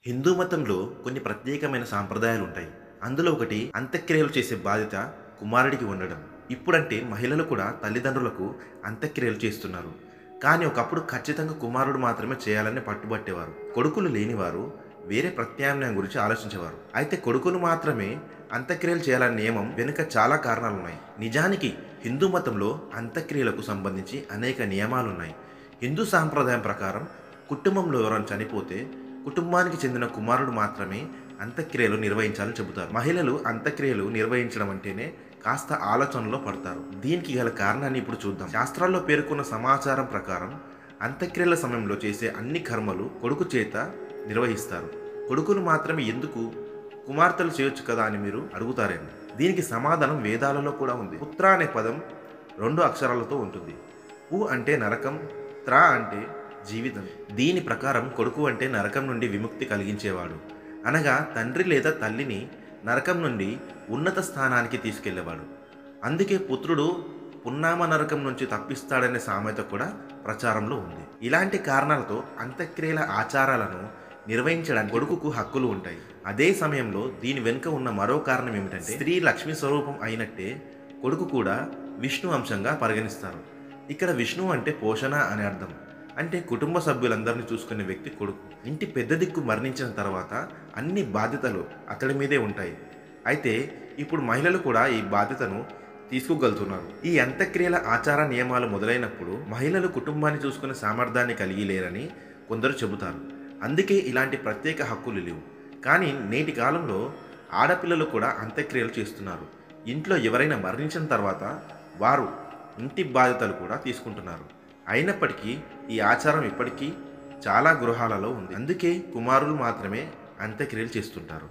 హిందూ మతంలో కొన్ని ప్రత్యేకమైన సాంప్రదాయాలు ఉంటాయి. అందులో ఒకటి అంత్యక్రియలు చేసే బాధ్యత కుమారుడికి ఉండడం. ఇప్పుడంటే మహిళలు కూడా తల్లిదండ్రులకు అంత్యక్రియలు చేస్తున్నారు. కానీ ఒకప్పుడు ఖచ్చితంగా కుమారుడు మాత్రమే చేయాలని పట్టుబట్టేవారు. కొడుకులు లేనివారు వేరే ప్రత్యామ్నాయం గురించి ఆలోచించేవారు. అయితే కొడుకులు మాత్రమే అంత్యక్రియలు చేయాలనే నియమం వెనుక చాలా కారణాలున్నాయి. నిజానికి హిందూ మతంలో అంత్యక్రియలకు సంబంధించి అనేక నియమాలున్నాయి. హిందూ సాంప్రదాయం ప్రకారం కుటుంబంలో ఎవరైనా చనిపోతే కుటుంబానికి చెందిన కుమారుడు మాత్రమే అంత్యక్రియలు నిర్వహించాలని చెబుతారు. మహిళలు అంత్యక్రియలు నిర్వహించడం అంటేనే కాస్త ఆలోచనలో పడతారు. దీనికి గల కారణాన్ని ఇప్పుడు చూద్దాం. శాస్త్రాల్లో పేర్కొన్న సమాచారం ప్రకారం అంత్యక్రియల సమయంలో చేసే అన్ని కర్మలు కొడుకు చేత నిర్వహిస్తారు. కొడుకును మాత్రమే ఎందుకు కుమార్తెలు చేయొచ్చు కదా అని మీరు అడుగుతారేమో. దీనికి సమాధానం వేదాలలో కూడా ఉంది. పుత్ర అనే పదం 2 అక్షరాలతో ఉంటుంది. పు అంటే నరకం, త్ర అంటే జీవితం. దీని ప్రకారం కొడుకు అంటే నరకం నుండి విముక్తి కలిగించేవాడు. అనగా తండ్రి లేదా తల్లిని నరకం నుండి ఉన్నత స్థానానికి తీసుకెళ్లేవాడు. అందుకే పుత్రుడు పున్నామ నరకం నుంచి తప్పిస్తాడనే సామెత కూడా ప్రచారంలో ఉంది. ఇలాంటి కారణాలతో అంత్యక్రియల ఆచారాలను నిర్వహించడానికి కొడుకుకు హక్కులు ఉంటాయి. అదే సమయంలో దీని వెనుక ఉన్న మరో కారణం ఏమిటంటే స్త్రీ లక్ష్మీ స్వరూపం అయినట్టే కొడుకు కూడా విష్ణు అంశంగా పరిగణిస్తారు. ఇక్కడ విష్ణు అంటే పోషణ అని అర్థం. అంటే కుటుంబ సభ్యులందరినీ చూసుకునే వ్యక్తి కొడుకు. ఇంటి పెద్ద దిక్కు మరణించిన తర్వాత అన్ని బాధ్యతలు అతడి మీదే ఉంటాయి. అయితే ఇప్పుడు మహిళలు కూడా ఈ బాధ్యతను తీసుకోగలుగుతున్నారు. ఈ అంత్యక్రియల ఆచార నియమాలు మొదలైనప్పుడు మహిళలు కుటుంబాన్ని చూసుకునే సామర్థ్యాన్ని కలిగి లేరని కొందరు చెబుతారు. అందుకే ఇలాంటి ప్రత్యేక హక్కులు లేవు. కానీ నేటి కాలంలో ఆడపిల్లలు కూడా అంత్యక్రియలు చేస్తున్నారు. ఇంట్లో ఎవరైనా మరణించిన తర్వాత వారు ఇంటి బాధ్యతలు కూడా తీసుకుంటున్నారు. అయినప్పటికీ ఈ ఆచారం ఇప్పటికీ చాలా గృహాలలో ఉంది. అందుకే కుమారులు మాత్రమే అంత్యక్రియలు చేస్తుంటారు.